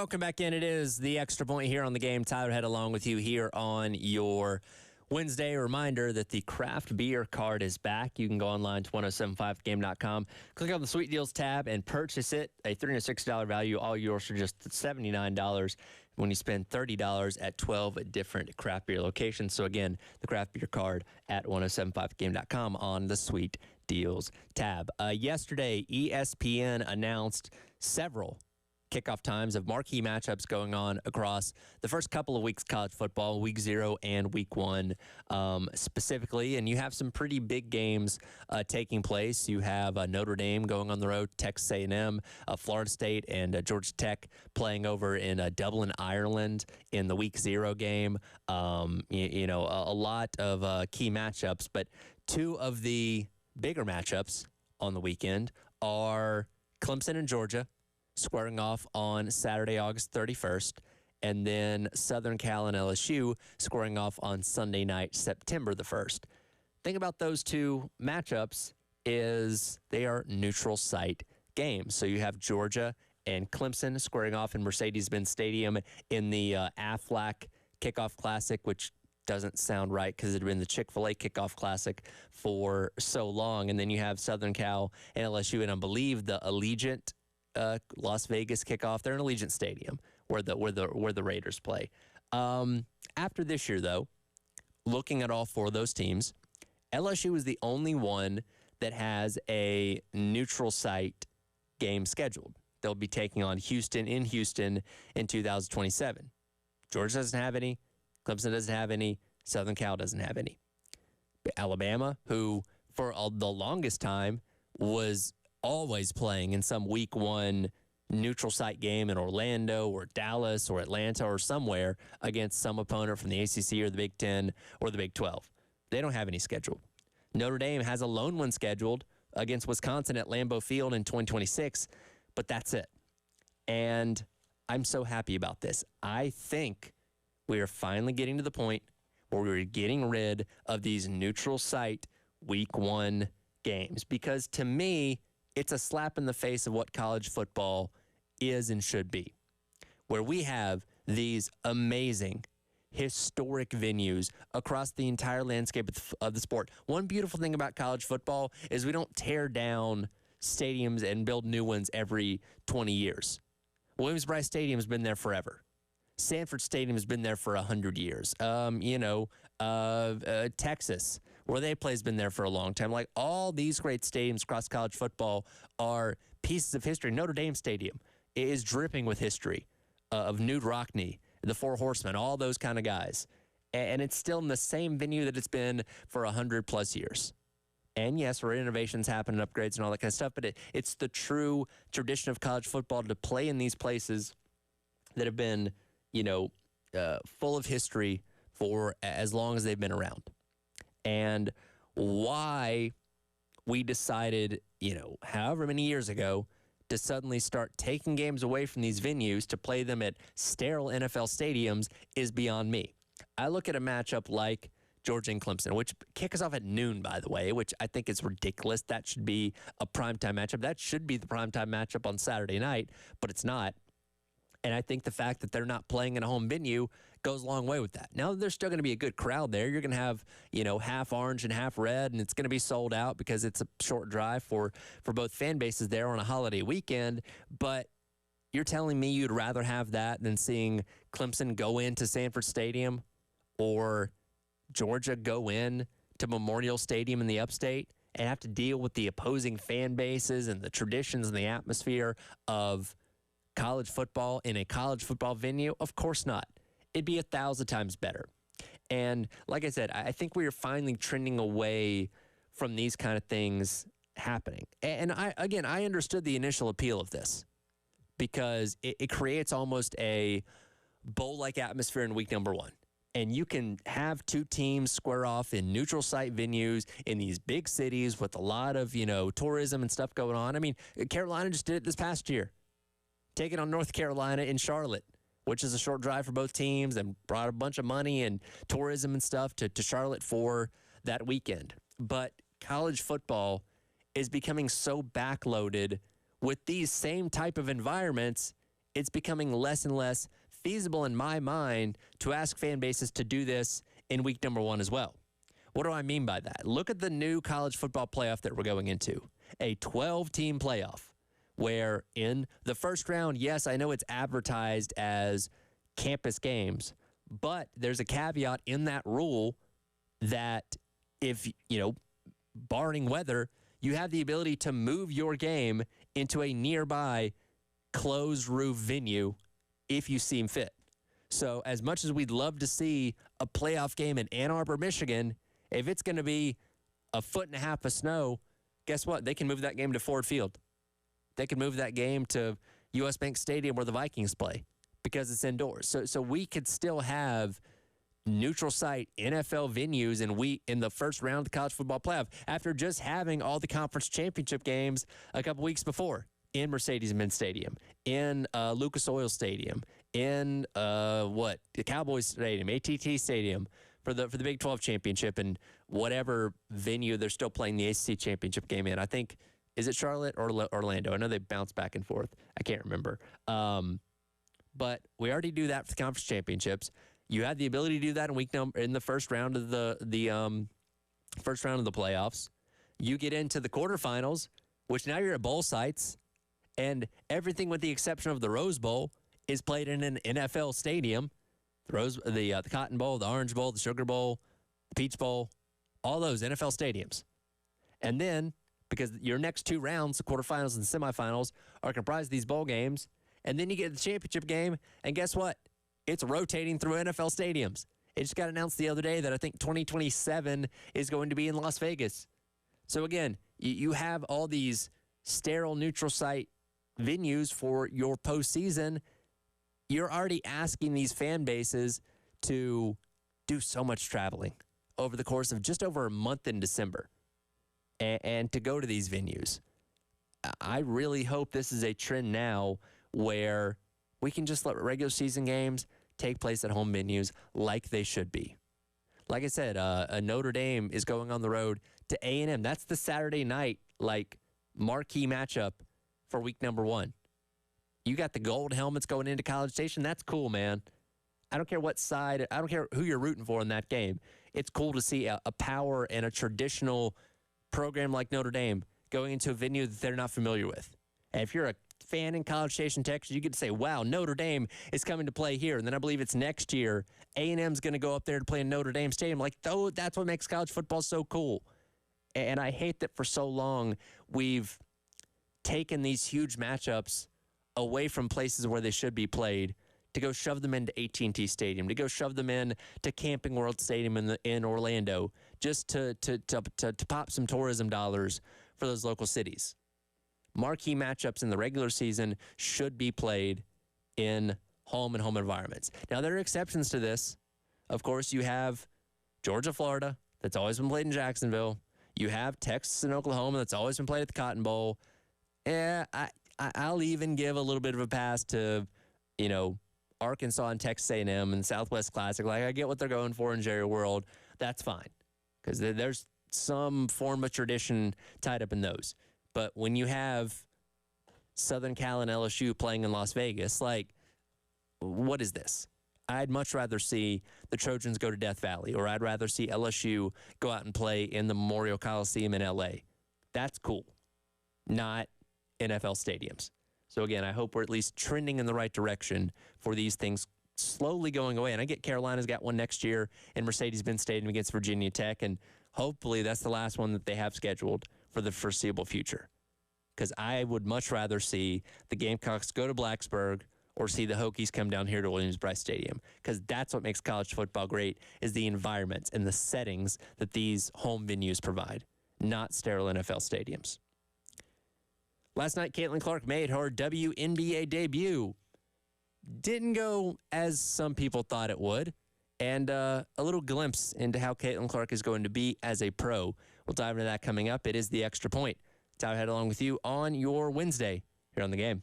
welcome back in. It is the Extra Point here on the game. Tyler Head along with you here on your Wednesday. A reminder that the craft beer card is back. You can go online to 1075thegame.com, click on the Sweet Deals tab, and purchase it. A $360 value, all yours for just $79 when you spend $30 at 12 different craft beer locations. So again, the craft beer card at 1075thegame.com on the Sweet Deals tab. Yesterday, ESPN announced several kickoff times of marquee matchups going on across the first couple of weeks of college football, week 0 and week 1 specifically. And you have some pretty big games taking place. You have Notre Dame going on the road, Texas A&M, Florida State, and Georgia Tech playing over in Dublin, Ireland in the week 0 game. A lot of key matchups, but two of the bigger matchups on the weekend are Clemson and Georgia squaring off on Saturday, August 31st, and then Southern Cal and LSU squaring off on Sunday night, September the 1st. Thing about those two matchups is they are neutral site games. So you have Georgia and Clemson squaring off in Mercedes-Benz Stadium in the Aflac Kickoff Classic, which doesn't sound right because it had been the Chick-fil-A Kickoff Classic for so long. And then you have Southern Cal and LSU, and I believe the Allegiant Las Vegas kickoff. They're in Allegiant Stadium where the Raiders play. After this year, though, looking at all four of those teams, LSU is the only one that has a neutral site game scheduled. They'll be taking on Houston in 2027. Georgia doesn't have any. Clemson doesn't have any. Southern Cal doesn't have any. But Alabama, who for the longest time was always playing in some week 1 neutral site game in Orlando or Dallas or Atlanta or somewhere against some opponent from the ACC or the Big Ten or the Big 12. They don't have any scheduled. Notre Dame has a lone one scheduled against Wisconsin at Lambeau Field in 2026, but that's it. And I'm so happy about this. I think we are finally getting to the point where we're getting rid of these neutral site week 1 games, because to me, it's a slap in the face of what college football is and should be, where we have these amazing, historic venues across the entire landscape of the sport. One beautiful thing about college football is we don't tear down stadiums and build new ones every 20 years. Williams-Brice Stadium has been there forever. Sanford Stadium has been there for 100 years. Texas, where they play, has been there for a long time. Like, all these great stadiums across college football are pieces of history. Notre Dame Stadium is dripping with history of Newt Rockne, the Four Horsemen, all those kind of guys. And it's still in the same venue that it's been for 100+ years. And yes, innovations happen and upgrades and all that kind of stuff, but it's the true tradition of college football to play in these places that have been, full of history for as long as they've been around. And why we decided, however many years ago, to suddenly start taking games away from these venues to play them at sterile NFL stadiums is beyond me. I look at a matchup like Georgia and Clemson, which kick us off at noon, by the way, which I think is ridiculous. That should be a primetime matchup. That should be the primetime matchup on Saturday night, but it's not. And I think the fact that they're not playing in a home venue goes a long way with that. Now, there's still going to be a good crowd there. You're going to have, half orange and half red, and it's going to be sold out because it's a short drive for both fan bases there on a holiday weekend. But you're telling me you'd rather have that than seeing Clemson go into Sanford Stadium or Georgia go in to Memorial Stadium in the upstate and have to deal with the opposing fan bases and the traditions and the atmosphere of college football in a college football venue? Of course not. It'd be 1,000 times better. And like I said, I think we are finally trending away from these kind of things happening. And I understood the initial appeal of this because it creates almost a bowl-like atmosphere in week number 1. And you can have two teams square off in neutral site venues in these big cities with a lot of, tourism and stuff going on. I mean, Carolina just did it this past year, taking on North Carolina in Charlotte, which is a short drive for both teams, and brought a bunch of money and tourism and stuff to Charlotte for that weekend. But college football is becoming so backloaded with these same type of environments, it's becoming less and less feasible in my mind to ask fan bases to do this in week number 1 as well. What do I mean by that? Look at the new college football playoff that we're going into, a 12-team playoff, where in the first round, yes, I know it's advertised as campus games, but there's a caveat in that rule that if, barring weather, you have the ability to move your game into a nearby closed roof venue if you seem fit. So as much as we'd love to see a playoff game in Ann Arbor, Michigan, if it's going to be 1.5 feet of snow, guess what? They can move that game to Ford Field. They can move that game to U.S. Bank Stadium where the Vikings play because it's indoors. So we could still have neutral site NFL venues in the first round of the college football playoff after just having all the conference championship games a couple weeks before in Mercedes-Benz Stadium, in Lucas Oil Stadium, in the Cowboys Stadium, AT&T Stadium for the Big 12 championship, and whatever venue they're still playing the ACC championship game in. I think, is it Charlotte or Orlando? I know they bounce back and forth. I can't remember. But we already do that for the conference championships. You had the ability to do that in the first round of the playoffs. You get into the quarterfinals, which now you're at bowl sites, and everything with the exception of the Rose Bowl is played in an NFL stadium. The Cotton Bowl, the Orange Bowl, the Sugar Bowl, the Peach Bowl, all those NFL stadiums. And then, because your next 2 rounds, the quarterfinals and semifinals, are comprised of these bowl games, and then you get the championship game, and guess what? It's rotating through NFL stadiums. It just got announced the other day that I think 2027 is going to be in Las Vegas. So again, you have all these sterile neutral site venues for your postseason. You're already asking these fan bases to do so much traveling over the course of just over a month in December and to go to these venues. I really hope this is a trend now where we can just let regular season games take place at home venues like they should be. Like I said, Notre Dame is going on the road to A&M. That's the Saturday night, marquee matchup for week number 1. You got the gold helmets going into College Station. That's cool, man. I don't care what side. I don't care who you're rooting for in that game. It's cool to see a power and a traditional program like Notre Dame going into a venue that they're not familiar with. And if you're a fan in College Station, Texas, you get to say, wow, Notre Dame is coming to play here. And then I believe it's next year, A&M's going to go up there to play in Notre Dame Stadium. That's what makes college football so cool. And I hate that for so long we've taken these huge matchups away from places where they should be played to go shove them into AT&T Stadium, to go shove them in to Camping World Stadium in Orlando, just to pop some tourism dollars for those local cities. Marquee matchups in the regular season should be played in home and home environments. Now, there are exceptions to this. Of course, you have Georgia, Florida, that's always been played in Jacksonville. You have Texas and Oklahoma, that's always been played at the Cotton Bowl. I'll even give a little bit of a pass to, Arkansas and Texas A&M and Southwest Classic. I get what they're going for in Jerry World. That's fine, because there's some form of tradition tied up in those. But when you have Southern Cal and LSU playing in Las Vegas, what is this? I'd much rather see the Trojans go to Death Valley, or I'd rather see LSU go out and play in the Memorial Coliseum in L.A. That's cool, not NFL stadiums. So again, I hope we're at least trending in the right direction for these things slowly going away. And I get Carolina's got one next year in Mercedes-Benz Stadium against Virginia Tech, and hopefully that's the last one that they have scheduled for the foreseeable future. Because I would much rather see the Gamecocks go to Blacksburg or see the Hokies come down here to Williams-Brice Stadium, because that's what makes college football great, is the environments and the settings that these home venues provide, not sterile NFL stadiums. Last night, Caitlin Clark made her WNBA debut. Didn't go as some people thought it would, and a little glimpse into how Caitlin Clark is going to be as a pro. We'll dive into that coming up. It is The Extra Point. Tyler Head along with you on your Wednesday here on The Game.